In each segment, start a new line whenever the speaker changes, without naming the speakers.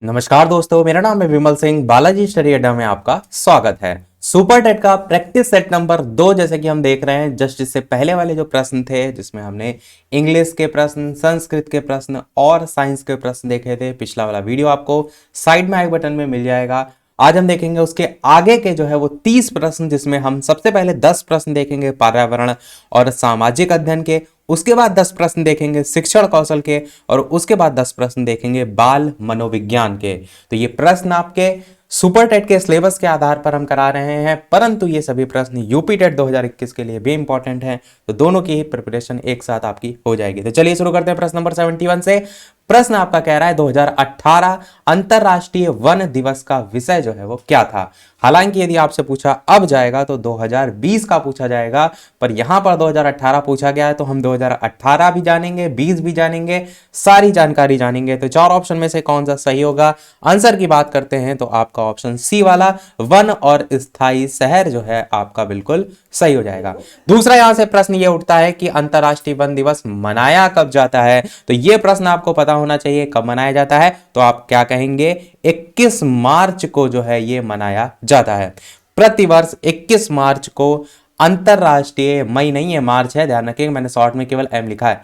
नमस्कार दोस्तों, मेरा नाम है विमल सिंह। बालाजी स्टडी अड्डा में आपका स्वागत है। सुपर टेट का प्रैक्टिस सेट नंबर 2 जैसे कि हम देख रहे हैं, जस्ट इससे पहले वाले जो प्रश्न थे जिसमें हमने इंग्लिश के प्रश्न, संस्कृत के प्रश्न और साइंस के प्रश्न देखे थे, पिछला वाला वीडियो आपको साइड में आई बटन में मिल जाएगा। आज हम देखेंगे उसके आगे के जो है वो 30 प्रश्न, जिसमें हम सबसे पहले 10 प्रश्न देखेंगे पर्यावरण और सामाजिक अध्ययन के, उसके बाद 10 प्रश्न देखेंगे शिक्षण कौशल के और उसके बाद 10 प्रश्न देखेंगे बाल मनोविज्ञान के। तो ये प्रश्न आपके सुपर टेट के सिलेबस के आधार पर हम करा रहे हैं, परंतु ये सभी प्रश्न यूपी टेट 2021 के लिए भी इंपॉर्टेंट हैं, तो दोनों की ही प्रिपरेशन एक साथ आपकी हो जाएगी। तो चलिए शुरू करते हैं प्रश्न नंबर 71 से। प्रश्न आपका कह रहा है 2018 अंतरराष्ट्रीय वन दिवस का विषय जो है वो क्या था। हालांकि यदि आपसे पूछा अब जाएगा तो 2020 का पूछा जाएगा, पर यहां पर 2018 पूछा गया है तो हम 2018 भी जानेंगे, 20 भी जानेंगे, सारी जानकारी जानेंगे। तो चार ऑप्शन में से कौन सा सही होगा? आंसर की बात करते हैं तो आपका ऑप्शन सी वाला वन और स्थायी शहर जो है आपका बिल्कुल सही हो जाएगा। दूसरा यहां से प्रश्न ये उठता है कि अंतरराष्ट्रीय वन दिवस मनाया कब जाता है, तो यह प्रश्न आपको पता होना चाहिए कब मनाया जाता है। तो आप क्या कहेंगे? 21 मार्च को जो है ये मनाया जाता है। प्रतिवर्ष 21 मार्च को अंतरराष्ट्रीय, मई नहीं है मार्च है, ध्यान रखिएगा, मैंने शॉर्ट में केवल एम लिखा है।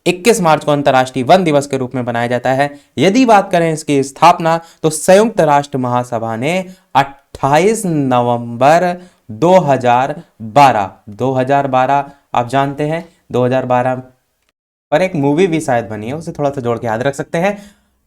21 मार्च को अंतरराष्ट्रीय वन दिवस के रूप में मनाया जाता है। यदि बात करें इसकी स्थापना तो संयुक्त राष्ट्र महासभा ने 28 नवंबर 2012 आप जानते हैं 2012 पर एक मूवी भी शायद बनी है, उसे थोड़ा सा जोड़ के याद रख सकते हैं।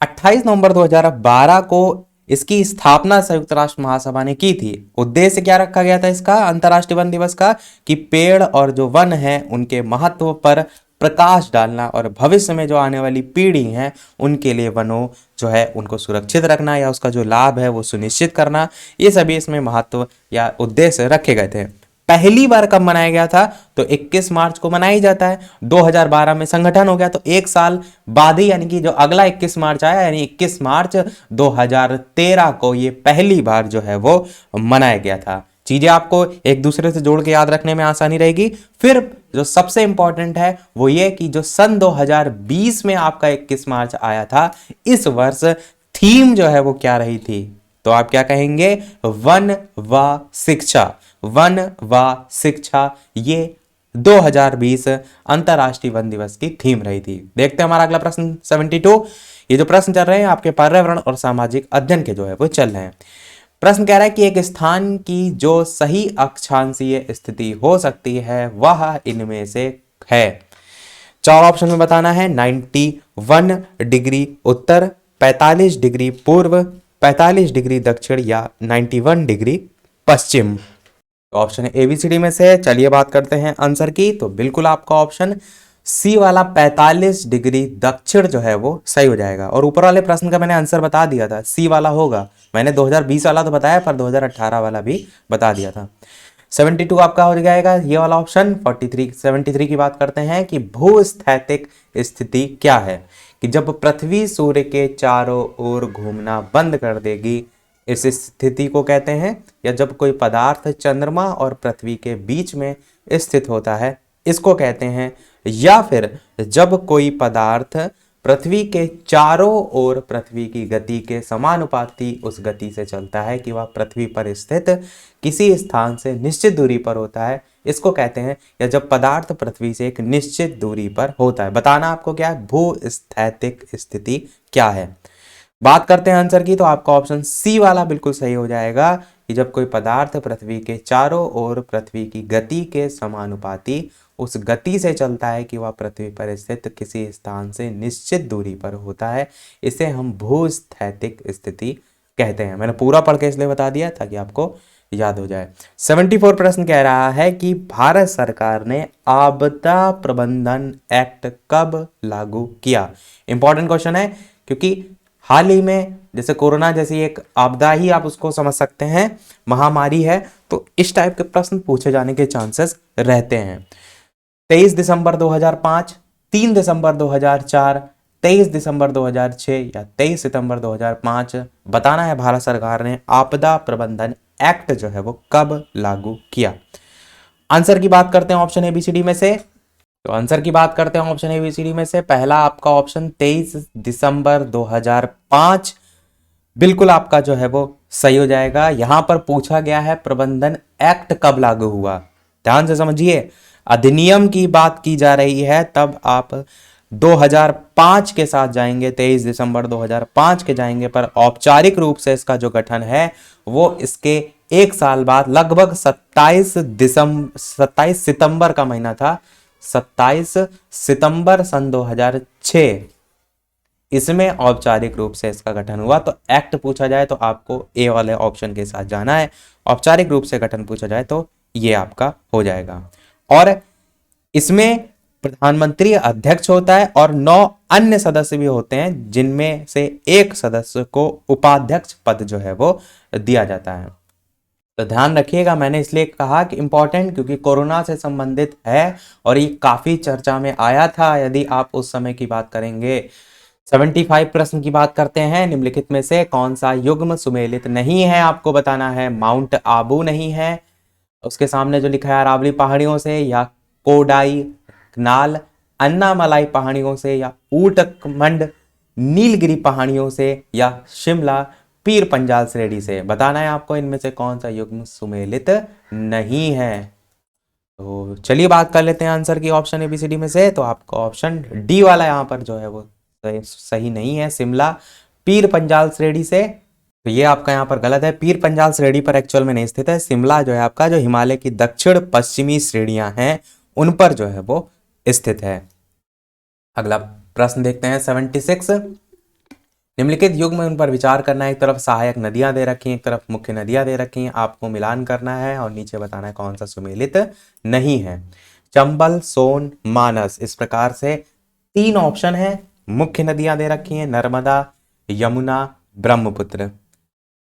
28 नवंबर 2012 को इसकी स्थापना संयुक्त राष्ट्र महासभा ने की थी। उद्देश्य क्या रखा गया था इसका, अंतरराष्ट्रीय वन दिवस का, कि पेड़ और जो वन है उनके महत्व पर प्रकाश डालना और भविष्य में जो आने वाली पीढ़ी है उनके लिए वनों जो है उनको सुरक्षित रखना या उसका जो लाभ है वो सुनिश्चित करना, ये सभी इसमें महत्व या उद्देश्य रखे गए थे। पहली बार कब मनाया गया था? तो 21 मार्च को मनाया जाता है। 2012 में संगठन हो गया तो एक साल बाद ही, यानी कि जो अगला 21 मार्च आया, यानी 21 मार्च 2013 को ये पहली बार जो है वो मनाया गया था। चीजें आपको एक दूसरे से जोड़ के याद रखने में आसानी रहेगी। फिर जो सबसे इंपॉर्टेंट है वो ये कि जो सन 2020 में आपका 21 मार्च आया था, इस वर्ष थीम जो है वो क्या रही थी? तो आप क्या कहेंगे? वन व शिक्षा। वन व शिक्षा, ये 2020 अंतरराष्ट्रीय वन दिवस की थीम रही थी। देखते हैं हमारा अगला प्रश्न 72। ये जो प्रश्न चल रहे हैं आपके पर्यावरण और सामाजिक अध्ययन के जो है वो चल रहे हैं। प्रश्न कह रहा है कि एक स्थान की जो सही अक्षांशीय स्थिति हो सकती है वह इनमें से है। चार ऑप्शन में बताना है। 91 डिग्री उत्तर, 45 डिग्री पूर्व, 45 डिग्री दक्षिण या 91 डिग्री पश्चिम। तो ऑप्शन ABCD में से चलिए बात करते हैं आंसर की। तो बिल्कुल आपका ऑप्शन सी वाला 45 डिग्री दक्षिण जो है वो सही हो जाएगा। और ऊपर वाले प्रश्न का मैंने आंसर बता दिया था, सी वाला होगा। मैंने 2020 वाला तो बताया पर 2018 वाला भी बता दिया था। 72 आपका हो जाएगा ये वाला ऑप्शन। 73 की बात करते हैं कि भूस्थैतिक स्थिति क्या है, कि जब पृथ्वी सूर्य के चारों ओर घूमना बंद कर देगी, इस स्थिति को कहते हैं। या जब कोई पदार्थ चंद्रमा और पृथ्वी के बीच में स्थित होता है, इसको कहते हैं। या फिर जब कोई पदार्थ पृथ्वी के चारों ओर पृथ्वी की गति के समानुपाती उस गति से चलता है कि वह पृथ्वी पर स्थित किसी स्थान से निश्चित दूरी पर होता है, इसको कहते हैं। या जब पदार्थ पृथ्वी से एक निश्चित दूरी पर होता है। बताना आपको क्या है, भूस्थैतिक स्थिति क्या है। बात करते हैं आंसर की, तो आपका ऑप्शन सी वाला बिल्कुल सही हो जाएगा, कि जब कोई पदार्थ पृथ्वी के चारों ओर पृथ्वी की गति के समानुपाती उस गति से चलता है कि वह पृथ्वी पर स्थित किसी स्थान से निश्चित दूरी पर होता है, इसे हम भूस्थैतिक स्थिति कहते हैं। मैंने पूरा पढ़ के इसलिए बता दिया ताकि आपको याद हो जाए। 74 प्रश्न कह रहा है कि भारत सरकार ने आपदा प्रबंधन एक्ट कब लागू किया। इंपॉर्टेंट क्वेश्चन है, क्योंकि हाल ही में जैसे कोरोना जैसी एक आपदा ही आप उसको समझ सकते हैं, महामारी है, तो इस टाइप के प्रश्न पूछे जाने के चांसेस रहते हैं। 23 दिसंबर 2005, 3 दिसंबर 2004, 23 दिसंबर 2006 या 23 सितंबर 2005। बताना है भारत सरकार ने आपदा प्रबंधन एक्ट जो है वो कब लागू किया। आंसर की बात करते हैं ऑप्शन ABCD में से। तो आंसर की बात करते हैं ऑप्शन ABCD में से। पहला आपका ऑप्शन 23 दिसंबर 2005, बिल्कुल आपका जो है वो सही हो जाएगा। यहां पर पूछा गया है प्रबंधन एक्ट कब लागू हुआ, ध्यान से समझिए। अधिनियम की बात की जा रही है, तब आप 2005 के साथ जाएंगे, 23 दिसंबर 2005 के जाएंगे, पर औपचारिक रूप से इसका जो गठन है वो इसके एक साल बाद लगभग 27 सितंबर का महीना था, 27 सितंबर सन 2006, इसमें औपचारिक रूप से इसका गठन हुआ। तो एक्ट पूछा जाए तो आपको ए वाले ऑप्शन के साथ जाना है, औपचारिक रूप से गठन पूछा जाए तो ये आपका हो जाएगा। और इसमें प्रधानमंत्री अध्यक्ष होता है और 9 अन्य सदस्य भी होते हैं, जिनमें से एक सदस्य को उपाध्यक्ष पद जो है वो दिया जाता है। तो ध्यान रखिएगा, मैंने इसलिए कहा कि इंपॉर्टेंट क्योंकि कोरोना से संबंधित है और ये काफी चर्चा में आया था। यदि आप उस समय की बात करेंगे, 75 प्रश्न की बात करते हैं, निम्नलिखित में से कौन सा युग्म सुमेलित नहीं है, आपको बताना है। माउंट आबू नहीं है, उसके सामने जो लिखा है अरावली पहाड़ियों से, या कोडाई नाल अन्नामलाई पहाड़ियों से, या ऊटकमंड नीलगिरी पहाड़ियों से, या शिमला पीर पंजाल श्रेणी से। बताना है आपको इनमें से कौन सा युग्म सुमेलित नहीं है। तो चलिए बात कर लेते हैं आंसर की ऑप्शन एबीसीडी में से। तो आपका ऑप्शन डी वाला यहाँ पर जो है वो सही नहीं है, शिमला पीर पंजाल श्रेणी से। तो ये आपका यहाँ पर गलत है, पीर पंजाल श्रेणी पर एक्चुअल में नहीं स्थित है। शिमला जो है आपका जो हिमालय की दक्षिण पश्चिमी श्रेणियां हैं उन पर जो है वो स्थित है। अगला प्रश्न देखते हैं 76। निम्नलिखित युग्म में उन पर विचार करना है। एक तरफ सहायक नदियां दे रखी हैं, एक तरफ मुख्य नदियां दे रखी हैं, आपको मिलान करना है और नीचे बताना है कौन सा सुमेलित नहीं है। चंबल, सोन, मानस, इस प्रकार से 3 ऑप्शन है। मुख्य नदियां दे रखी हैं नर्मदा, यमुना, ब्रह्मपुत्र।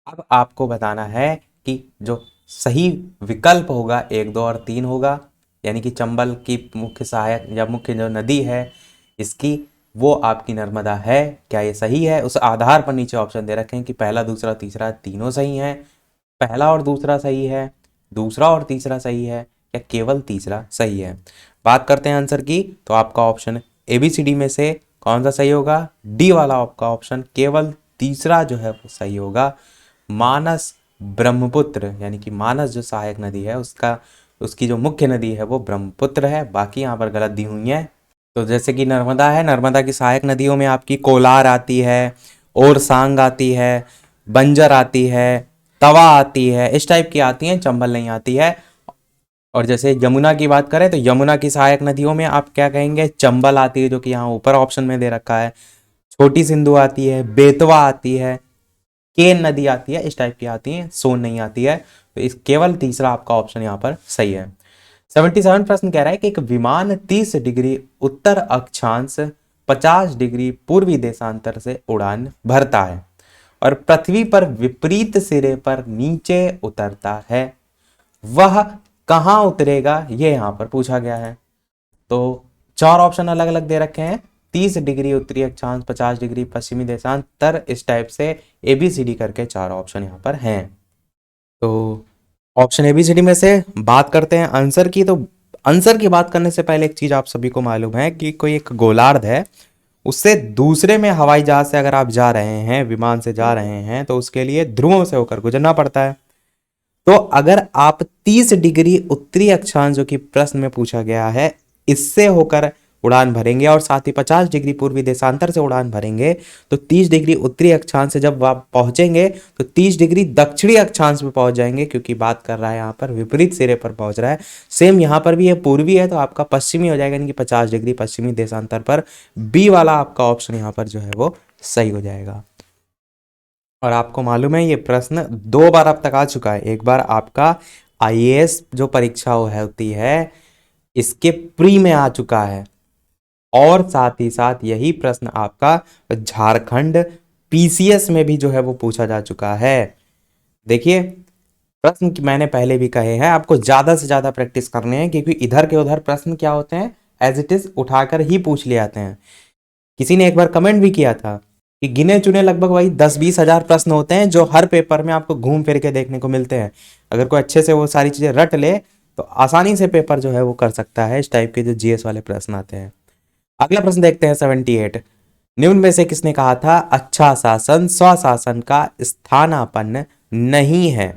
अब आपको बताना है कि जो सही विकल्प होगा 1, 2 और 3 होगा, यानी कि चंबल की मुख्य सहायक या मुख्य जो नदी है इसकी वो आपकी नर्मदा है, क्या ये सही है? उस आधार पर नीचे ऑप्शन दे रखे हैं कि पहला, दूसरा, तीसरा तीनों सही है, पहला और दूसरा सही है, दूसरा और तीसरा सही है, या केवल तीसरा सही है। बात करते हैं आंसर की, तो आपका ऑप्शन एबीसीडी में से कौन सा सही होगा? डी वाला आपका ऑप्शन केवल तीसरा जो है वो सही होगा। मानस ब्रह्मपुत्र, यानी कि मानस जो सहायक नदी है उसकी जो मुख्य नदी है वो ब्रह्मपुत्र है। बाकी यहाँ पर गलत दी हुई है। तो जैसे कि नर्मदा है, नर्मदा की सहायक नदियों में आपकी कोलार आती है, ओरसांग आती है, बंजर आती है, तवा आती है, इस टाइप की आती हैं, चंबल नहीं आती है। और जैसे यमुना की बात करें तो यमुना की सहायक नदियों में आप क्या कहेंगे? चंबल आती है, जो कि यहाँ ऊपर ऑप्शन में दे रखा है। छोटी सिंधु आती है, बेतवा आती है, केन नदी आती है, इस टाइप की आती है, सोन नहीं आती है। तो इस केवल तीसरा आपका ऑप्शन यहाँ पर सही है। 77 प्रश्न कह रहा है कि एक विमान 30 डिग्री उत्तर अक्षांश 50 डिग्री पूर्वी देशांतर से उड़ान भरता है और पृथ्वी पर विपरीत सिरे पर नीचे उतरता है, वह कहां उतरेगा? ये यहां पर पूछा गया है। तो 4 ऑप्शन अलग अलग दे रखे हैं, 30 डिग्री उत्तरी अक्षांश, 50 डिग्री पश्चिमी देशांतर, इस टाइप से एबीसीडी करके 4 ऑप्शन यहाँ पर हैं। तो ऑप्शन एबीसीडी में से बात करते हैं आंसर की। तो आंसर की बात करने से पहले एक चीज आप सभी को मालूम है कि कोई एक गोलार्ध है, उससे दूसरे में हवाई जहाज से अगर आप जा रहे हैं, विमान से जा रहे हैं, तो उसके लिए ध्रुवों से होकर गुजरना पड़ता है। तो अगर आप 30 डिग्री उत्तरी अक्षांश जो कि प्रश्न में पूछा गया है इससे होकर उड़ान भरेंगे और साथ ही 50 डिग्री पूर्वी देशांतर से उड़ान भरेंगे, तो 30 डिग्री उत्तरी अक्षांश से जब आप पहुंचेंगे तो 30 डिग्री दक्षिणी अक्षांश में पहुंच जाएंगे, क्योंकि बात कर रहा है यहाँ पर विपरीत सिरे पर पहुंच रहा है। सेम यहाँ पर भी ये पूर्वी है तो आपका पश्चिमी हो जाएगा, यानी कि 50 डिग्री पश्चिमी देशांतर पर। बी वाला आपका ऑप्शन यहाँ पर जो है वो सही हो जाएगा। और आपको मालूम है ये प्रश्न 2 बार अब तक आ चुका है। एक बार आपका आईएएस जो परीक्षा होती है इसके प्री में आ चुका है, और साथ ही साथ यही प्रश्न आपका झारखंड पीसीएस में भी जो है वो पूछा जा चुका है। देखिए प्रश्न की मैंने पहले भी कहे हैं, आपको ज्यादा से ज्यादा प्रैक्टिस करने हैं, क्योंकि इधर के उधर प्रश्न क्या होते हैं, एज इट इज उठाकर ही पूछ ले आते हैं। किसी ने एक बार कमेंट भी किया था कि गिने चुने लगभग वही 10-20 हजार प्रश्न होते हैं जो हर पेपर में आपको घूम फिर के देखने को मिलते हैं। अगर कोई अच्छे से वो सारी चीजें रट ले तो आसानी से पेपर जो है वो कर सकता है। इस टाइप के जो जीएस वाले प्रश्न आते हैं। अगला प्रश्न देखते हैं 78। निम्न में से किसने कहा था अच्छा शासन स्वशासन का स्थानापन्न नहीं है?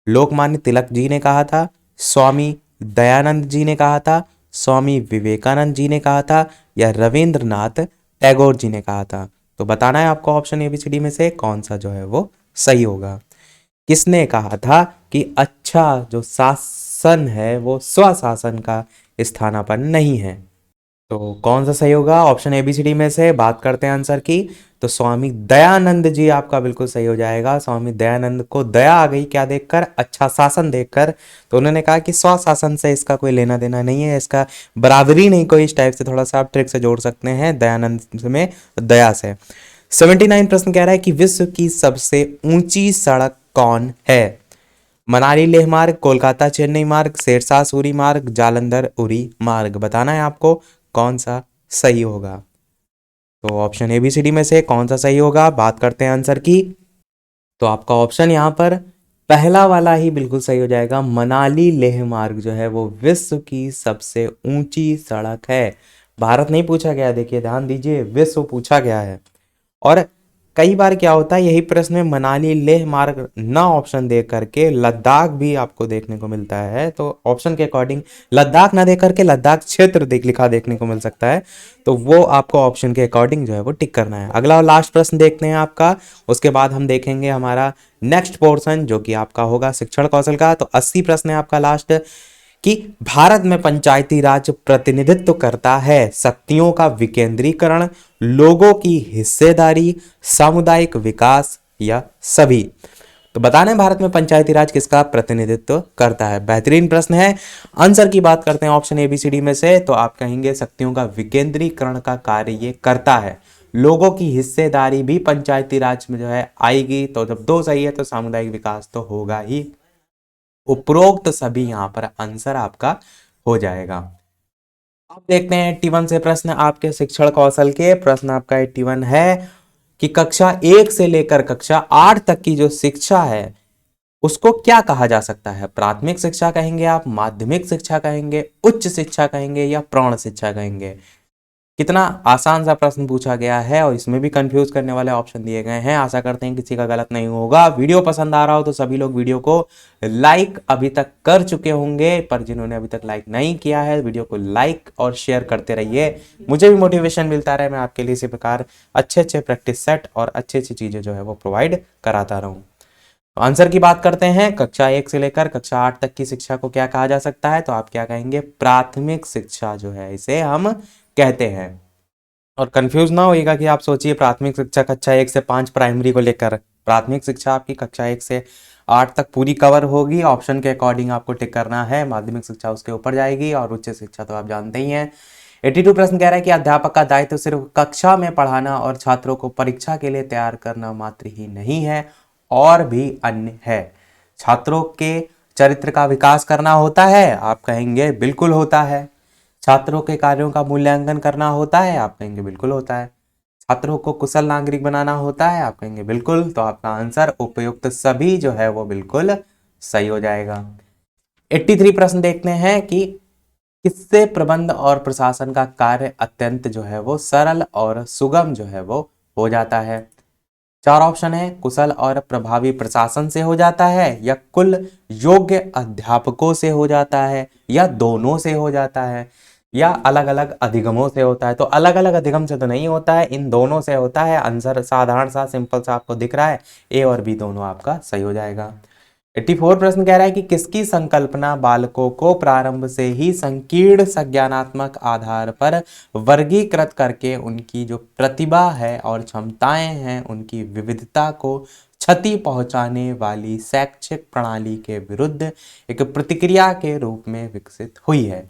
लोकमान्य तिलक जी ने कहा था, स्वामी दयानंद जी ने कहा था, स्वामी विवेकानंद जी ने कहा था, या रविंद्रनाथ टैगोर जी ने कहा था? तो बताना है आपको ऑप्शन एबीसीडी में से कौन सा जो है वो सही होगा। किसने कहा था कि अच्छा जो शासन है वो स्वशासन का स्थानापन्न नहीं है? तो कौन सा सही होगा ऑप्शन एबीसीडी में से? बात करते हैं आंसर की। तो स्वामी दयानंद जी आपका बिल्कुल सही हो जाएगा। स्वामी दयानंद को दया आ गई क्या देखकर? अच्छा शासन देखकर। तो उन्होंने कहा कि स्वशासन से इसका कोई लेना देना नहीं है, इसका बराबरी नहीं कोई, इस टाइप से थोड़ा सा आप ट्रिक से जोड़ सकते हैं दयानंद में दया से। 79 प्रश्न कह रहा है कि विश्व की सबसे ऊंची सड़क कौन है? मनाली लेह मार्ग, कोलकाता चेन्नई मार्ग, शेरशाह सूरी मार्ग, जालंधर उरी मार्ग। बताना है आपको कौन सा सही होगा। तो ऑप्शन एबीसीडी में से कौन सा सही होगा? बात करते हैं आंसर की। तो आपका ऑप्शन यहाँ पर पहला वाला ही बिल्कुल सही हो जाएगा। मनाली लेह मार्ग जो है वो विश्व की सबसे ऊंची सड़क है। भारत नहीं पूछा गया, देखिए ध्यान दीजिए, विश्व पूछा गया है। और कई बार क्या होता है यही प्रश्न में मनाली लेह मार्ग ना ऑप्शन दे करके लद्दाख भी आपको देखने को मिलता है। तो ऑप्शन के अकॉर्डिंग लद्दाख ना दे करके लद्दाख क्षेत्र लिखा देखने को मिल सकता है। तो वो आपको ऑप्शन के अकॉर्डिंग जो है वो टिक करना है। अगला और लास्ट प्रश्न देखते हैं आपका, उसके बाद हम देखेंगे हमारा नेक्स्ट पोर्शन जो कि आपका होगा शिक्षण कौशल का। तो 80 प्रश्न है आपका लास्ट, कि भारत में पंचायती राज प्रतिनिधित्व करता है शक्तियों का विकेंद्रीकरण, लोगों की हिस्सेदारी, सामुदायिक विकास, या सभी? तो बताना है भारत में पंचायती राज किसका प्रतिनिधित्व करता है। बेहतरीन प्रश्न है। आंसर की बात करते हैं ऑप्शन एबीसीडी में से। तो आप कहेंगे शक्तियों का विकेंद्रीकरण का कार्य ये करता है। लोगों की हिस्सेदारी भी पंचायती राज में जो है आएगी। तो जब दो सही है तो सामुदायिक विकास तो होगा ही। उपरोक्त सभी यहां पर आंसर आपका हो जाएगा। अब देखते हैं 81 से प्रश्न आपके शिक्षण कौशल के। प्रश्न आपका 81 है कि कक्षा 1 से लेकर कक्षा 8 तक की जो शिक्षा है उसको क्या कहा जा सकता है? प्राथमिक शिक्षा कहेंगे आप, माध्यमिक शिक्षा कहेंगे, उच्च शिक्षा कहेंगे, या प्रौढ़ शिक्षा कहेंगे? कितना आसान सा प्रश्न पूछा गया है और इसमें भी कंफ्यूज करने वाले ऑप्शन दिए गए हैं। आशा करते हैं किसी का गलत नहीं होगा। वीडियो पसंद आ रहा हो तो सभी लोग वीडियो को लाइक अभी तक कर चुके होंगे, पर जिन्होंने अभी तक लाइक नहीं किया है वीडियो को लाइक और शेयर करते रहिए। मुझे भी मोटिवेशन मिलता रहे, मैं आपके लिए इसी प्रकार अच्छे अच्छे प्रैक्टिस सेट और अच्छी अच्छी चीजें जो है वो प्रोवाइड कराता रहूं। तो आंसर की बात करते हैं, कक्षा 1 से लेकर कक्षा 8 तक की शिक्षा को क्या कहा जा सकता है? तो आप क्या कहेंगे? प्राथमिक शिक्षा जो है इसे हम कहते हैं। और कंफ्यूज ना होइएगा कि आप सोचिए प्राथमिक शिक्षा कक्षा 1 से 5 प्राइमरी को लेकर। प्राथमिक शिक्षा आपकी कक्षा 1 से 8 तक पूरी कवर होगी। ऑप्शन के अकॉर्डिंग आपको टिक करना है। माध्यमिक शिक्षा उसके ऊपर जाएगी और उच्च शिक्षा तो आप जानते ही हैं। 82 प्रश्न कह रहा है कि अध्यापक का दायित्व सिर्फ कक्षा में पढ़ाना और छात्रों को परीक्षा के लिए तैयार करना मात्र ही नहीं है, और भी अन्य है। छात्रों के चरित्र का विकास करना होता है? आप कहेंगे बिल्कुल होता है। छात्रों के कार्यों का मूल्यांकन करना होता है? आप कहेंगे बिल्कुल होता है। छात्रों को कुशल नागरिक बनाना होता है? आप कहेंगे बिल्कुल। तो आपका आंसर उपयुक्त सभी जो है वो बिल्कुल सही हो जाएगा। 83 प्रश्न देखते हैं कि किससे प्रबंध और प्रशासन का कार्य अत्यंत जो है वो सरल और सुगम जो है वो हो जाता है? चार ऑप्शन है, कुशल और प्रभावी प्रशासन से हो जाता है, या कुल योग्य अध्यापकों से हो जाता है, या दोनों से हो जाता है, या अलग अलग अधिगमों से होता है। तो अलग अलग अधिगम से तो नहीं होता है, इन दोनों से होता है। आंसर साधारण सा सिंपल सा आपको दिख रहा है, ए और बी दोनों आपका सही हो जाएगा। 84 प्रश्न कह रहा है कि किसकी संकल्पना बालकों को प्रारंभ से ही संकीर्ण संज्ञानात्मक आधार पर वर्गीकृत करके उनकी जो प्रतिभा है और क्षमताएं हैं उनकी विविधता को क्षति पहुंचाने वाली शैक्षिक प्रणाली के विरुद्ध एक प्रतिक्रिया के रूप में विकसित हुई है?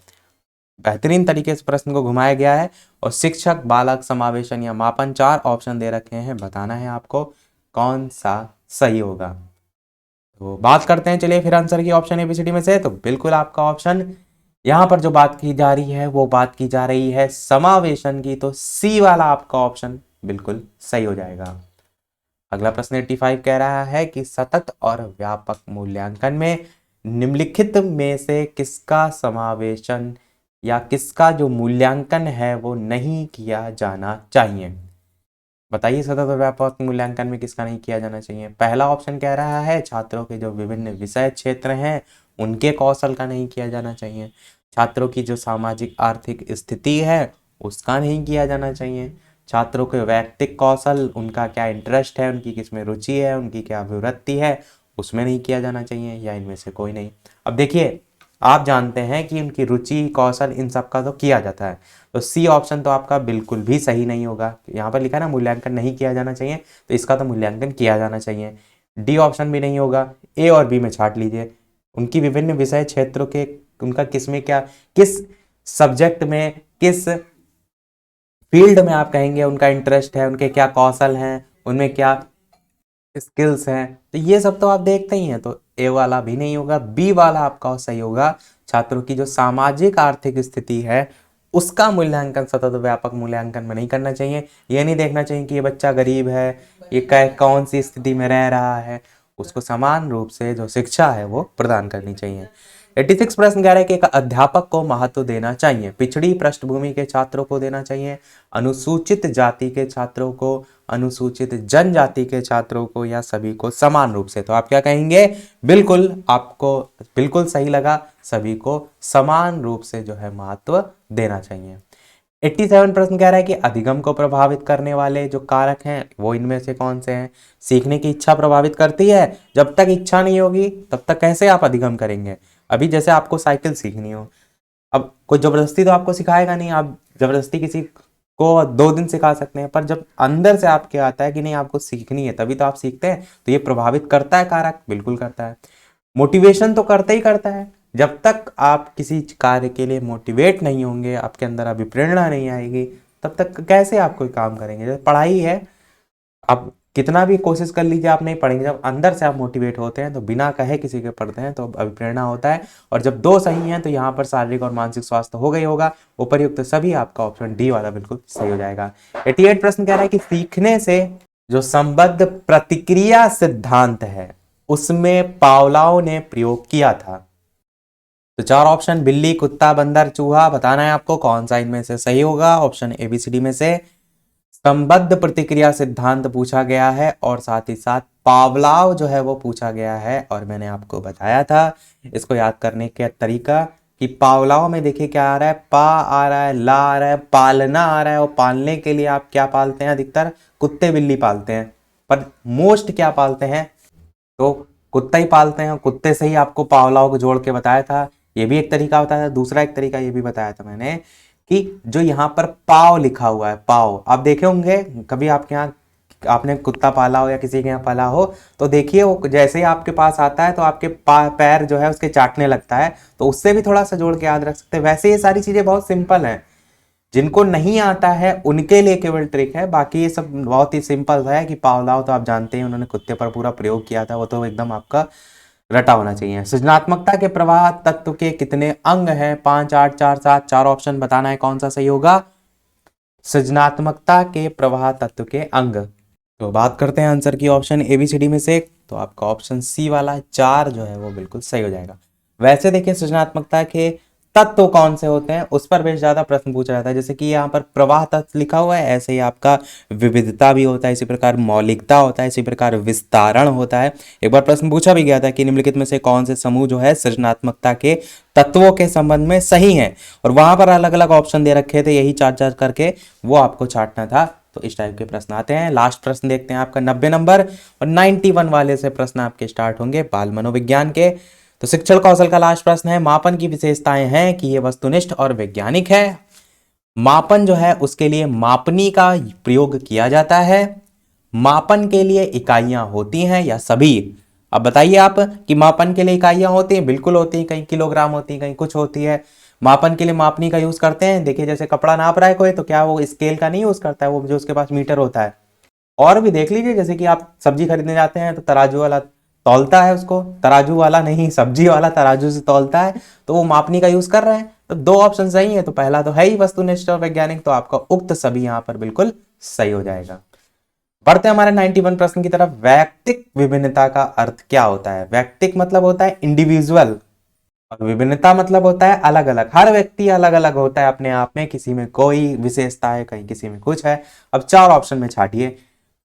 बेहतरीन तरीके से प्रश्न को घुमाया गया है। और शिक्षक, बालक, समावेशन या मापन, चार ऑप्शन दे रखे हैं। बताना है आपको कौन सा सही होगा। तो बात करते हैं चलिए फिर आंसर की ऑप्शन एबीसीडी में से। तो बिल्कुल आपका ऑप्शन यहां पर जो बात की जा रही है वो बात की जा रही है समावेशन की। तो सी वाला आपका ऑप्शन बिल्कुल सही हो जाएगा। अगला प्रश्न 85 कह रहा है कि सतत और व्यापक मूल्यांकन में निम्नलिखित में से किसका समावेशन या किसका जो मूल्यांकन है वो नहीं किया जाना चाहिए? बताइए सतत और व्यापक मूल्यांकन में किसका नहीं किया जाना चाहिए। पहला ऑप्शन कह रहा है छात्रों के जो विभिन्न विषय क्षेत्र हैं उनके कौशल का नहीं किया जाना चाहिए। छात्रों की जो सामाजिक आर्थिक स्थिति है उसका नहीं किया जाना चाहिए। छात्रों के व्यक्तिक कौशल, उनका क्या इंटरेस्ट है, उनकी किस में रुचि है, उनकी क्या अभिवृत्ति है, उसमें नहीं किया जाना चाहिए, या इनमें से कोई नहीं। अब देखिए, आप जानते हैं कि उनकी रुचि कौशल इन सब का तो किया जाता है, तो सी ऑप्शन तो आपका बिल्कुल भी सही नहीं होगा। यहाँ पर लिखा है ना मूल्यांकन नहीं किया जाना चाहिए, तो इसका तो मूल्यांकन किया जाना चाहिए। डी ऑप्शन भी नहीं होगा, ए और बी में छाट लीजिए। उनकी विभिन्न विषय क्षेत्रों के, उनका किस में क्या, किस सब्जेक्ट में, किस फील्ड में आप कहेंगे उनका इंटरेस्ट है, उनके क्या कौशल हैं, उनमें क्या स्किल्स हैं, तो ये सब तो आप देखते ही हैं। तो ए वाला भी नहीं होगा, बी वाला आपका सही होगा। छात्रों की जो सामाजिक आर्थिक स्थिति है उसका मूल्यांकन सतत व्यापक मूल्यांकन में नहीं करना चाहिए। ये नहीं देखना चाहिए कि ये बच्चा गरीब है, ये कौन सी स्थिति में रह रहा है, उसको समान रूप से जो शिक्षा है वो प्रदान करनी चाहिए। 86 प्रश्न कह रहा है कि एक अध्यापक को महत्व देना चाहिए, पिछड़ी पृष्ठभूमि के छात्रों को देना चाहिए, अनुसूचित जाति के छात्रों को, अनुसूचित जनजाति के छात्रों को, या सभी को समान रूप से। तो आप क्या कहेंगे, बिल्कुल आपको बिल्कुल सही लगा, सभी को समान रूप से जो है महत्व देना चाहिए। 87 प्रश्न कह रहा है कि अधिगम को प्रभावित करने वाले जो कारक हैं वो इनमें से कौन से हैं। सीखने की इच्छा प्रभावित करती है, जब तक इच्छा नहीं होगी तब तक कैसे आप अधिगम करेंगे। अभी जैसे आपको साइकिल सीखनी हो, अब कोई जबरदस्ती तो आपको सिखाएगा नहीं, आप जबरदस्ती किसी को 2 दिन सिखा सकते हैं, पर जब अंदर से आपके आता है कि नहीं आपको सीखनी है तभी तो आप सीखते हैं, तो ये प्रभावित करता है कारक, बिल्कुल करता है। मोटिवेशन तो करता ही करता है, जब तक आप किसी कार्य के लिए मोटिवेट नहीं होंगे, आपके अंदर अभी प्रेरणा नहीं आएगी, तब तक कैसे आप कोई काम करेंगे। जैसे पढ़ाई है, आप कितना भी कोशिश कर लीजिए आप नहीं पढ़ेंगे, जब अंदर से आप मोटिवेट होते हैं तो बिना कहे किसी के पढ़ते हैं तो अभी प्रेरणा होता है। और जब दो सही हैं तो यहाँ पर शारीरिक और मानसिक स्वास्थ्य हो गई होगा। उपर्युक्त सभी आपका ऑप्शन डी वाला बिल्कुल सही हो जाएगा। 88 प्रश्न कह रहा है कि सीखने से जो संबद्ध प्रतिक्रिया सिद्धांत है उसमें पावलोव ने प्रयोग किया था। तो 4 ऑप्शन, बिल्ली, कुत्ता, बंदर, चूहा, बताना है आपको कौन सा इनमें से सही होगा। ऑप्शन एबीसीडी में से संबद्ध प्रतिक्रिया सिद्धांत पूछा गया है और साथ ही साथ पावलाव जो है वो पूछा गया है। और मैंने आपको बताया था इसको याद करने का तरीका कि पावलाव में देखिए क्या आ रहा है, पा आ रहा है, ला आ रहा है, पालना आ रहा है, और पालने के लिए आप क्या पालते हैं, अधिकतर कुत्ते बिल्ली पालते हैं, पर मोस्ट क्या पालते हैं, तो कुत्ता ही पालते हैं। कुत्ते से ही आपको पावलाव को जोड़ के बताया था, ये भी एक तरीका बताया था। दूसरा एक तरीका ये भी बताया था मैंने कि जो यहाँ पर पाव लिखा हुआ है, पाव आप देखे होंगे कभी, आपके यहाँ आपने कुत्ता पाला हो या किसी के यहाँ पाला हो, तो देखिए वो जैसे ही आपके पास आता है तो आपके पैर जो है उसके चाटने लगता है, तो उससे भी थोड़ा सा जोड़ के याद रख सकते हैं। वैसे ये सारी चीजें बहुत सिंपल हैं, जिनको नहीं आता है उनके लिए केवल ट्रिक है, बाकी ये सब बहुत ही सिंपल है। कि पावलाव तो आप जानते हैं उन्होंने कुत्ते पर पूरा प्रयोग किया था, वो तो एकदम आपका रटा होना चाहिए। सृजनात्मकता के प्रवाह तत्व के कितने अंग हैं, 5, 8, 4, 7, 4 ऑप्शन बताना है कौन सा सही होगा। सृजनात्मकता के प्रवाह तत्व के अंग, तो बात करते हैं आंसर की ऑप्शन एबीसीडी में से, तो आपका ऑप्शन सी वाला 4 जो है वो बिल्कुल सही हो जाएगा। वैसे देखिए सृजनात्मकता के तत्व कौन से होते हैं उस पर बेस ज्यादा प्रश्न पूछा जाता है। जैसे कि यहाँ पर प्रवाह तत्व लिखा हुआ है, ऐसे ही आपका विविधता भी होता है, इसी प्रकार मौलिकता होता है, इसी प्रकार विस्तारण होता है। एक बार प्रश्न पूछा भी गया था कि निम्नलिखित में से कौन से समूह जो है सृजनात्मकता के तत्वों के संबंध में सही है, और वहां पर अलग अलग ऑप्शन दे रखे थे, यही 4-4 करके वो आपको छांटना था। तो इस टाइप के प्रश्न आते हैं। लास्ट प्रश्न देखते हैं आपका 90 नंबर और 91 वाले से प्रश्न आपके स्टार्ट होंगे बाल मनोविज्ञान के। तो शिक्षण कौशल का लास्ट प्रश्न है, मापन की विशेषताएं हैं कि यह वस्तुनिष्ठ और वैज्ञानिक है। मापन जो है उसके लिए मापनी का प्रयोग किया जाता है। मापन के लिए इकाइयां होती हैं या सभी। अब बताइए आप कि मापन के लिए इकाइयां होती हैं, बिल्कुल होती हैं, कहीं किलोग्राम होती है, कहीं कुछ होती है। मापन के लिए मापनी का यूज करते हैं, देखिए जैसे कपड़ा नाप रहा है कोई, तो क्या वो स्केल का नहीं यूज करता है, वो जो उसके पास मीटर होता है। और भी देख लीजिए, जैसे कि आप सब्जी खरीदने जाते हैं तो तराजू वाला तौलता है उसको, तराजू वाला नहीं, सब्जी वाला तराजू से तौलता है, तो वो मापनी का यूज कर रहे हैं। तो 2 ऑप्शन सही है, तो पहला तो है ही वस्तुनिष्ठ और वैज्ञानिक, तो आपका उक्त सभी यहां पर बिल्कुल सही हो जाएगा। बढ़ते हैं हमारे 91 प्रश्न की तरफ। वैयक्तिक विभिन्नता का अर्थ क्या होता है। वैयक्तिक मतलब होता है इंडिविजुअल, और विभिन्नता मतलब होता है अलग अलग, हर व्यक्ति अलग अलग होता है अपने आप में, किसी में कोई विशेषता है, कहीं किसी में कुछ है। अब चार ऑप्शन में छाटिए।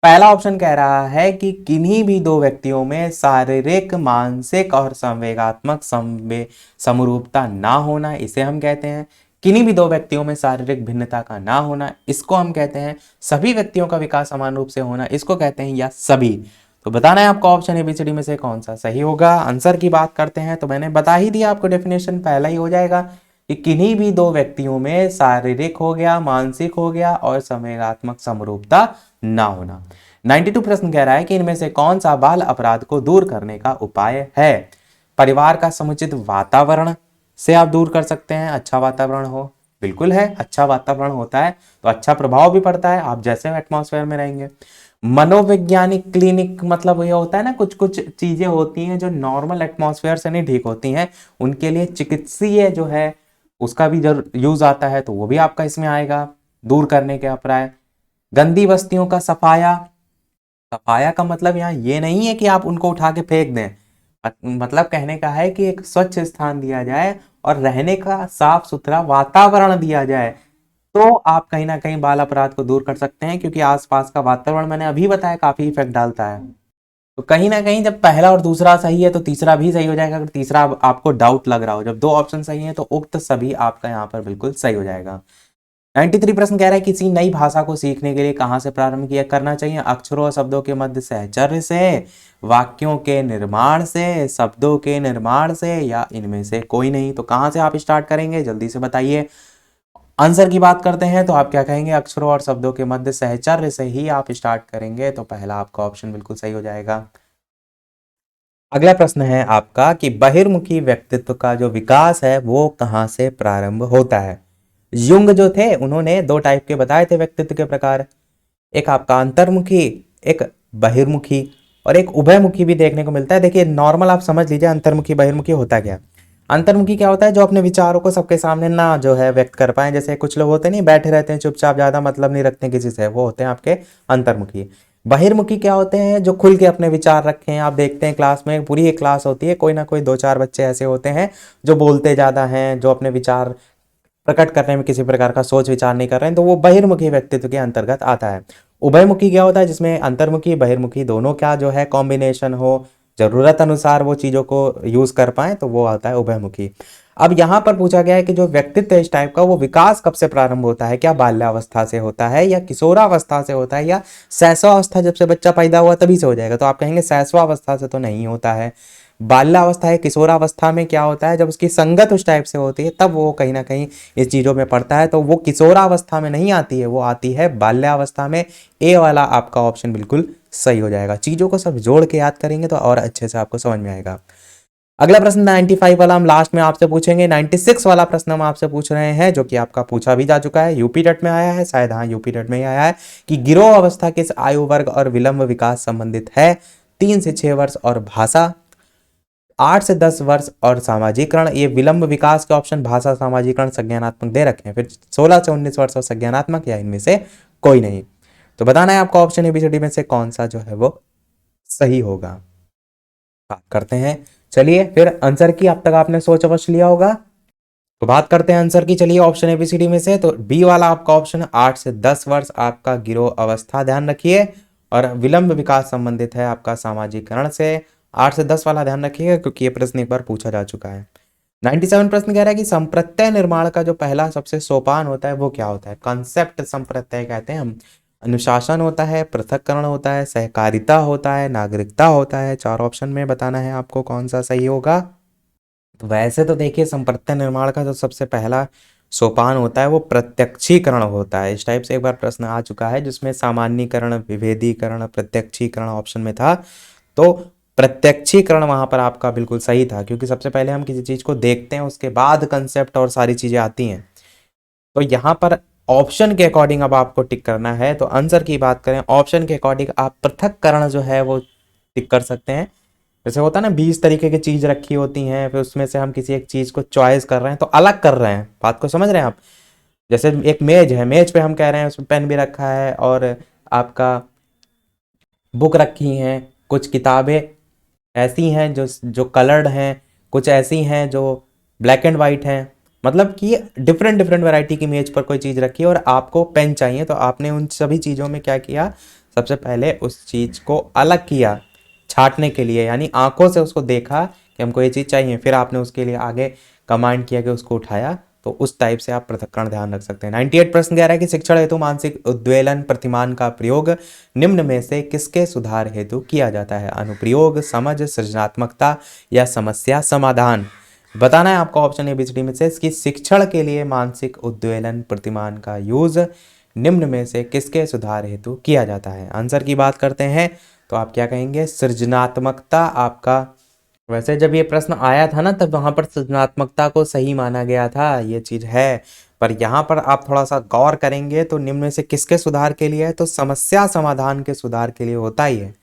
पहला ऑप्शन कह रहा है कि किन्हीं भी दो व्यक्तियों में शारीरिक, मानसिक और संवेगात्मक समरूपता ना होना, इसे हम कहते हैं। किन्हीं भी दो व्यक्तियों में शारीरिक भिन्नता का ना होना, इसको हम कहते हैं। सभी व्यक्तियों का विकास समान रूप से होना, इसको कहते हैं, या सभी। तो बताना है आपको ऑप्शन एबीसीडी में से कौन सा सही होगा। आंसर की बात करते हैं तो मैंने बता ही दिया आपको, डेफिनेशन पहला ही हो जाएगा कि किन्हीं भी दो व्यक्तियों में शारीरिक हो गया, मानसिक हो गया और संवेगात्मक समरूपता ना होना। 92 प्रश्न कह रहा है कि इनमें से कौन सा बाल अपराध को दूर करने का उपाय है। परिवार का समुचित वातावरण से आप दूर कर सकते हैं, अच्छा वातावरण हो, बिल्कुल है, अच्छा वातावरण होता है तो अच्छा प्रभाव भी पड़ता है, आप जैसे एटमॉस्फेयर में रहेंगे। मनोवैज्ञानिक क्लिनिक मतलब ये होता है ना, कुछ कुछ चीजें होती हैं जो नॉर्मल एटमॉस्फेयर से नहीं ठीक होती हैं, उनके लिए चिकित्सीय जो है उसका भी जरूर यूज आता है, तो वो भी आपका इसमें आएगा दूर करने के अभिप्राय। गंदी बस्तियों का सफाया, सफाया का मतलब यहाँ ये नहीं है कि आप उनको उठा के फेंक दें, मतलब कहने का है कि एक स्वच्छ स्थान दिया जाए और रहने का साफ सुथरा वातावरण दिया जाए, तो आप कहीं ना कहीं बाल अपराध को दूर कर सकते हैं, क्योंकि आसपास का वातावरण मैंने अभी बताया काफी इफेक्ट डालता है। तो कहीं ना कहीं जब पहला और दूसरा सही है तो तीसरा भी सही हो जाएगा, अगर तीसरा आपको डाउट लग रहा हो। जब दो ऑप्शन सही है तो उक्त सभी आपका यहाँ पर बिल्कुल सही हो जाएगा। 93 प्रश्न कह रहा है किसी नई भाषा को सीखने के लिए कहाँ से प्रारंभ किया करना चाहिए। अक्षरों और शब्दों के मध्य सहचर्य से, वाक्यों के निर्माण से, शब्दों के निर्माण से, या इनमें से कोई नहीं। तो कहाँ से आप स्टार्ट करेंगे जल्दी से बताइए। आंसर की बात करते हैं तो आप क्या कहेंगे, अक्षरों और शब्दों के मध्य सहचर्य से ही आप स्टार्ट करेंगे, तो पहला आपका ऑप्शन बिल्कुल सही हो जाएगा। अगला प्रश्न है आपका कि बहिर्मुखी व्यक्तित्व का जो विकास है वो कहाँ से प्रारंभ होता है। युंग जो थे उन्होंने दो टाइप के बताए थे व्यक्तित्व के प्रकार, एक आपका अंतर्मुखी, एक बहिर्मुखी, और एक उभयमुखी भी देखने को मिलता है। देखिए नॉर्मल आप समझ लीजिए अंतर्मुखी बहिर्मुखी होता क्या। अंतर्मुखी क्या होता है, जो अपने विचारों को सबके सामने ना जो है व्यक्त कर पाए, जैसे कुछ लोग होते नहीं, बैठे रहते हैं चुपचाप, ज्यादा मतलब नहीं रखते किसी से, वो होते हैं आपके अंतर्मुखी। बहिर्मुखी क्या होते हैं, जो खुल के अपने विचार रखे हैं। आप देखते हैं क्लास में, पूरी एक क्लास होती है, कोई ना कोई दो चार बच्चे ऐसे होते हैं जो बोलते ज्यादा हैं, जो अपने विचार प्रकट करने में किसी प्रकार का सोच विचार नहीं कर रहे हैं, तो वो बहिर्मुखी व्यक्तित्व के अंतर्गत आता है। उभयमुखी क्या होता है, जिसमें अंतर्मुखी बहिर्मुखी दोनों का जो है कॉम्बिनेशन हो, जरूरत अनुसार वो चीजों को यूज कर पाए, तो वो आता है उभयमुखी। अब यहां पर पूछा गया है कि जो व्यक्तित्व है इस टाइप का वो विकास कब से प्रारंभ होता है, क्या बाल्यावस्था से होता है, या किशोरावस्था से होता है, या शैशवावस्था, जब से बच्चा पैदा हुआ तभी से हो जाएगा। तो आप कहेंगे शैशवावस्था से तो नहीं होता है। बाल्यावस्था है, किशोरावस्था में क्या होता है, जब उसकी संगत उस टाइप से होती है तब वो कहीं ना कहीं इस चीजों में पड़ता है, तो वो किशोरावस्था में नहीं आती है, वो आती है बाल्यावस्था में। ए वाला आपका ऑप्शन बिल्कुल सही हो जाएगा। चीजों को सब जोड़ के याद करेंगे तो और अच्छे से आपको समझ में आएगा। अगला प्रश्न 95 वाला हम लास्ट में आपसे पूछेंगे। 96 वाला प्रश्न हम आपसे पूछ रहे हैं, जो कि आपका पूछा भी जा चुका है, यूपी टेट में आया है शायद, हाँ यूपी टेट में ही आया है, कि गिरोह अवस्था किस आयु वर्ग और विलंब विकास संबंधित है। 3 से 6 वर्ष और भाषा, 8 से 10 वर्ष और सामाजिकरण। ये विलंब विकास के ऑप्शन भाषा, सामाजिकरण, संज्ञानात्मक दे रखे हैं। फिर 16 से 19 वर्ष और संज्ञानात्मक, या इनमें से कोई नहीं। तो बताना है आपका ऑप्शन एबीसीडी में से कौन सा जो है वो सही होगा। बात करते हैं, चलिए फिर आंसर की, अब तक आपने सोच अवश्य लिया होगा, तो बात करते हैं आंसर की। चलिए ऑप्शन एबीसीडी में से तो बी वाला आपका ऑप्शन 8 से 10 वर्ष आपका गिरोह अवस्था, ध्यान रखिए, और विलंब विकास संबंधित है आपका सामाजिकरण से। 8 से 10 वाला ध्यान रखिएगा क्योंकि ये प्रश्न एक बार पूछा जा चुका है। 97 प्रश्न कह रहा है कि संप्रत्यय निर्माण का जो पहला सबसे सोपान होता है वो क्या होता है। कॉन्सेप्ट संप्रत्यय कहते हैं हम। अनुशासन होता है, पृथक्करण होता है, सहकारिता होता है, नागरिकता होता है। चार ऑप्शन में बताना है आपको कौन सा सही होगा। तो वैसे तो देखिए संप्रत्यय निर्माण का जो सबसे पहला सोपान होता है वो प्रत्यक्षीकरण होता है। इस टाइप से एक बार प्रश्न आ चुका है जिसमें सामान्यीकरण, विभेदीकरण, प्रत्यक्षीकरण ऑप्शन में था, तो प्रत्यक्षीकरण वहां पर आपका बिल्कुल सही था, क्योंकि सबसे पहले हम किसी चीज को देखते हैं उसके बाद कंसेप्ट और सारी चीजें आती हैं। तो यहाँ पर ऑप्शन के अकॉर्डिंग अब आपको टिक करना है। तो आंसर की बात करें ऑप्शन के अकॉर्डिंग, आप पृथक्करण जो है वो टिक कर सकते हैं। जैसे होता है ना 20 तरीके की चीज रखी होती हैं, फिर उसमें से हम किसी एक चीज को चॉइस कर रहे हैं, तो अलग कर रहे हैं, बात को समझ रहे हैं आप। जैसे एक मेज है, मेज पे हम कह रहे हैं उसमें पेन भी रखा है और आपका बुक रखी हैं, कुछ किताबें ऐसी हैं जो जो कलर्ड हैं, कुछ ऐसी हैं जो ब्लैक एंड वाइट हैं, मतलब कि डिफरेंट डिफरेंट वैरायटी की मेज पर कोई चीज़ रखी है और आपको पेन चाहिए, तो आपने उन सभी चीज़ों में क्या किया, सबसे पहले उस चीज़ को अलग किया छांटने के लिए, यानी आंखों से उसको देखा कि हमको ये चीज़ चाहिए, फिर आपने उसके लिए आगे कमांड किया कि उसको उठाया। तो उस टाइप से आप पृथक्करण ध्यान रख सकते हैं। 98 प्रश्न कह रहा है कि शिक्षण हेतु मानसिक उद्वेलन प्रतिमान का प्रयोग निम्न में से किसके सुधार हेतु किया जाता है? अनुप्रयोग, समझ, सृजनात्मकता या समस्या समाधान। बताना है आपको ऑप्शन एबीसीडी में से इसकी शिक्षण के लिए मानसिक उद्वेलन प्रतिमान का यूज निम्न में से किसके सुधार हेतु किया जाता है? आंसर की बात करते हैं तो आप क्या कहेंगे? सृजनात्मकता आपका। वैसे जब ये प्रश्न आया था ना, तब वहां पर सृजनात्मकता को सही माना गया था, ये चीज है। पर यहाँ पर आप थोड़ा सा गौर करेंगे तो निम्न में से किसके सुधार के लिए है, तो समस्या समाधान के सुधार के लिए होता ही है।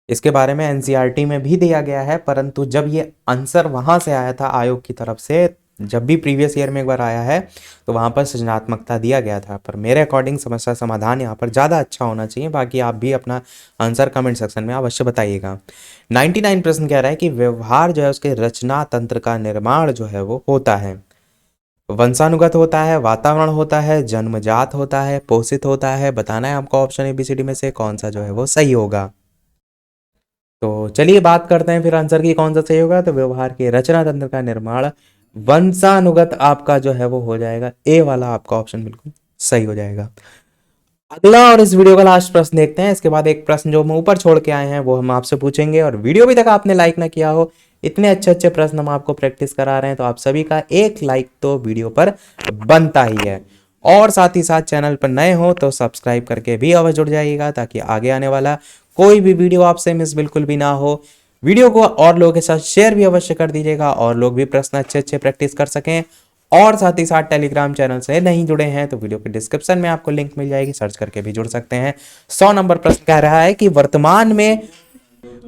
इसके बारे में एनसीईआरटी में भी दिया गया है, परंतु जब ये आंसर वहां से आया था आयोग की तरफ से, जब भी प्रीवियस ईयर में एक बार आया है तो वहां पर सृजनात्मकता दिया गया था। पर मेरे अकॉर्डिंग समस्या समाधान यहाँ पर ज़्यादा अच्छा होना चाहिए। बाकी आप भी अपना आंसर कमेंट सेक्शन में अवश्य बताइएगा। 99 प्रश्न कह रहा है कि व्यवहार जो है उसके रचना तंत्र का निर्माण जो है वो होता है, वंशानुगत होता है, वातावरण होता है, जन्मजात होता है, पोषित होता है। बताना है आपको ऑप्शन एबीसीडी में से कौन सा जो है वो सही होगा। तो चलिए बात करते हैं फिर आंसर की कौन सा सही होगा। तो व्यवहार के रचना तंत्र का निर्माण वंशानुगत आपका जो है वो हो जाएगा, ए वाला आपका ऑप्शन बिल्कुल सही हो जाएगा। अगला और इस वीडियो का लास्ट प्रश्न देखते हैं, इसके बाद एक प्रश्न जो हम ऊपर छोड़ के आए हैं वो हम आपसे पूछेंगे। और वीडियो भी तक आपने लाइक ना किया हो, इतने अच्छे अच्छे प्रश्न हम आपको प्रैक्टिस करा रहे हैं, तो आप सभी का एक लाइक तो वीडियो पर बनता ही है। और साथ ही साथ चैनल पर नए हो तो सब्सक्राइब करके भी अवश्य जुड़ जाइएगा, ताकि आगे आने वाला कोई भी वीडियो आपसे मिस बिल्कुल भी ना हो। वीडियो को और लोगों के साथ शेयर भी अवश्य कर दीजिएगा, और लोग भी प्रश्न अच्छे अच्छे प्रैक्टिस कर सकें। और साथ ही साथ टेलीग्राम चैनल से नहीं जुड़े हैं तो वीडियो के डिस्क्रिप्शन में आपको लिंक मिल जाएगी, सर्च करके भी जुड़ सकते हैं। 100 नंबर प्रश्न कह रहा है कि वर्तमान में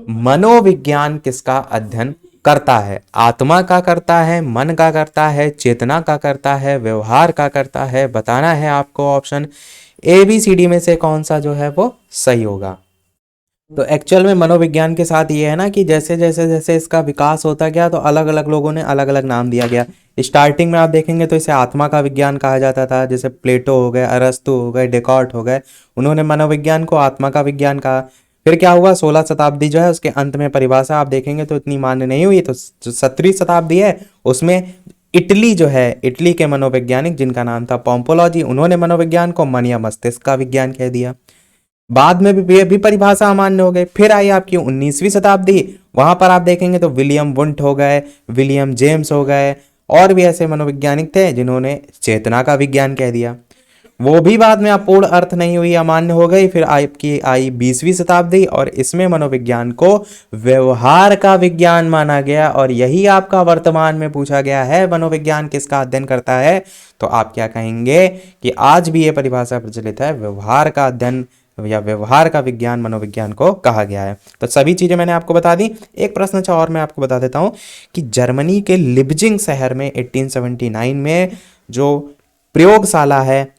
मनोविज्ञान किसका अध्ययन करता है? आत्मा का करता है, मन का करता है, चेतना का करता है, व्यवहार का करता है। बताना है आपको ऑप्शन एबीसीडी में से कौन सा जो है वो सही होगा। तो एक्चुअल में मनोविज्ञान के साथ ये है ना कि जैसे जैसे जैसे इसका विकास होता गया तो अलग अलग लोगों ने अलग अलग नाम दिया गया। स्टार्टिंग में आप देखेंगे तो इसे आत्मा का विज्ञान कहा जाता था, जैसे प्लेटो हो गए, अरस्तु हो गए, डेकार्ट हो गए, उन्होंने मनोविज्ञान को आत्मा का विज्ञान कहा। फिर क्या हुआ, 16 शताब्दी जो है उसके अंत में परिभाषा आप देखेंगे तो इतनी मान्य नहीं हुई। तो जो 17वीं शताब्दी है उसमें इटली जो है, इटली के मनोवैज्ञानिक जिनका नाम था पोम्पोलॉजी, उन्होंने मनोविज्ञान को मन या मस्तिष्क का विज्ञान कह दिया। बाद में भी परिभाषा अमान्य हो गई। फिर आई आपकी 19वीं शताब्दी, वहां पर आप देखेंगे तो विलियम वुंट हो गए, विलियम जेम्स हो गए, और भी ऐसे मनोवैज्ञानिक थे जिन्होंने चेतना का विज्ञान कह दिया। वो भी बाद में अपूर्ण अर्थ नहीं हुई, अमान्य हो गई। फिर आपकी आई 20वीं शताब्दी, और इसमें मनोविज्ञान को व्यवहार का विज्ञान माना गया। और यही आपका वर्तमान में पूछा गया है, मनोविज्ञान किसका अध्ययन करता है? तो आप क्या कहेंगे कि आज भी ये परिभाषा प्रचलित है, व्यवहार का अध्ययन या व्यवहार का विज्ञान मनोविज्ञान को कहा गया है। तो सभी चीजें मैंने आपको बता दी। एक प्रश्न अच्छा और मैं आपको बता देता हूं कि जर्मनी के लिप्जिंग शहर में 1879 में जो प्रयोगशाला है,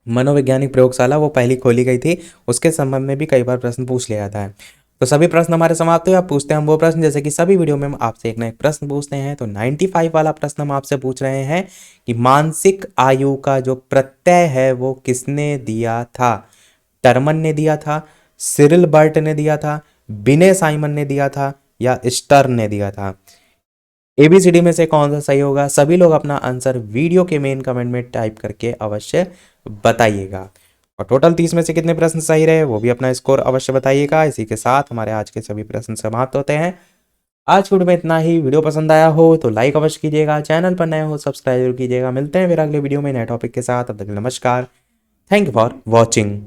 मनोवैज्ञानिक प्रयोगशाला, वो पहली खोली गई थी। उसके संबंध में भी कई बार प्रश्न पूछ लिया जाता है। तो सभी प्रश्न हमारे समाप्त हुए। आप पूछते हैं हम वो प्रश्न, जैसे कि सभी वीडियो में हम आपसे एक ना एक प्रश्न पूछते हैं। तो 95 वाला प्रश्न हम आपसे पूछ रहे हैं कि मानसिक आयु का जो प्रत्यय है वो किसने दिया था? टर्मन ने दिया था, सिरिल बर्ट ने दिया था, बिने साइमन ने दिया था, या स्टर्न ने दिया था? एबीसीडी में से कौन सा सही होगा? सभी लोग अपना आंसर वीडियो के मेन कमेंट में टाइप करके अवश्य बताइएगा। और टोटल 30 में से कितने प्रश्न सही रहे वो भी अपना स्कोर अवश्य बताइएगा। इसी के साथ हमारे आज के सभी प्रश्न समाप्त होते हैं। आज वीडियो में इतना ही। वीडियो पसंद आया हो तो लाइक अवश्य कीजिएगा, चैनल पर नए हो सब्सक्राइब कीजिएगा। मिलते हैं फिर अगले वीडियो में नए टॉपिक के साथ। तब तक नमस्कार, थैंक यू फॉर वॉचिंग।